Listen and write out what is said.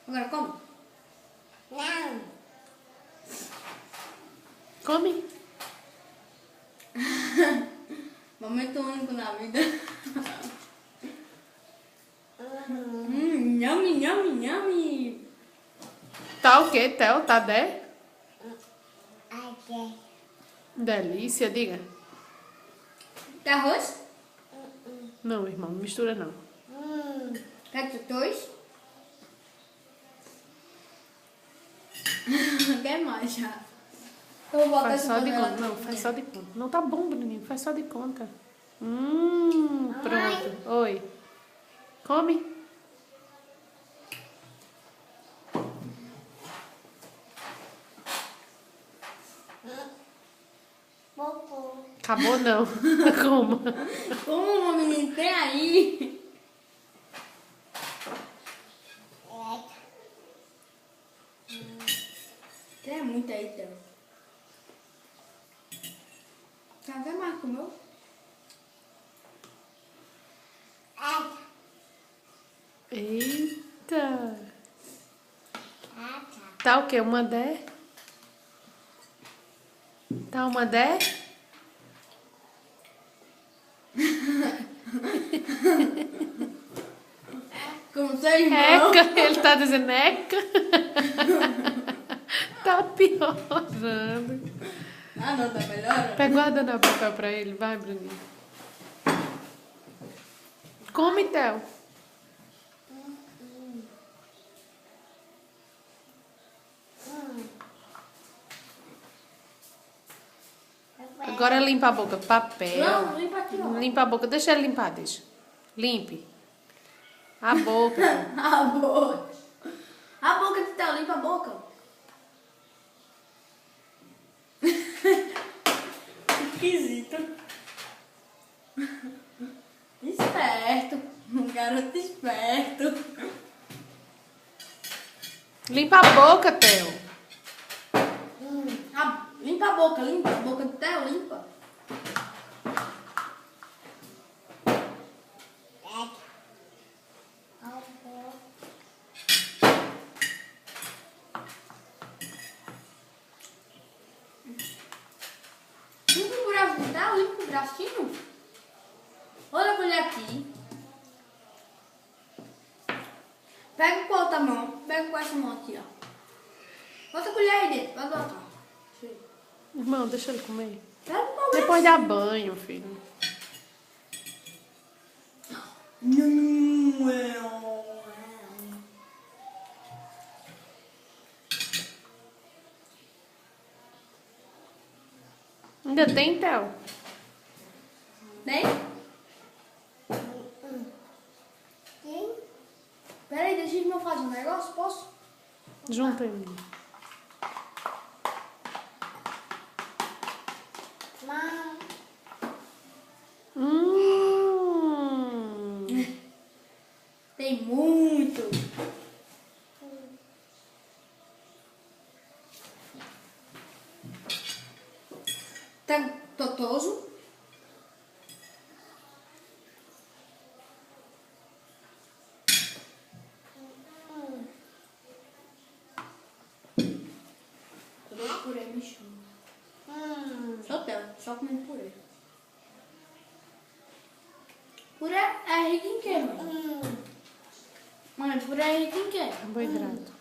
Agora come. Não. Come. Momento único na vida. Nhame, nhame, nhame. Tá o quê, Theo? Tá 10? Aqui. Delícia, diga. Tá arroz? Não, irmão, mistura não. Quer dois? Quer mais já? Eu vou Faz só de conta. Não, faz só de conta. Não tá bom, Bruninho. Faz só de conta. Pronto. Oi. Come. Popô. Acabou não. Como? Como, menino? Tem aí. Tem muito aí, Theo. Quer mais comeu? Eita. Tá o quê? Uma 10? Tá uma 10? Com seu irmão. Eca, ele tá dizendo eca. Tá piorando. Ah, não, tá melhor? Pega guarda papel pra ele. Vai, Bruninho. Come, Theo. Agora limpa a boca. Papel. Não, limpa aqui, ó. Limpa a boca. Deixa ele limpar, deixa. Limpe. A boca. A boca. A boca de Theo, limpa a boca. Esquisito. Esperto. Um garoto esperto. Limpa a boca, Theo. Limpa a boca, limpa. A boca de Theo, limpa. Limpa o braço de Theo, limpa o bracinho. Olha a colher aqui. Pega com a outra mão. Pega com essa mão aqui, ó. Outra colher aí dentro, vai botar. Irmão, deixa ele comer. Pega com a Depois dá banho, filho. Ainda tem, Theo? Tem? Peraí, deixa eu fazer um negócio, posso? Junta aí. Tem muito. Tá totoso? Purê me chama. Só Theo, só comendo purê. Purê é rico em quê, mãe? Mãe, purê é rico em quê? Carboidrato.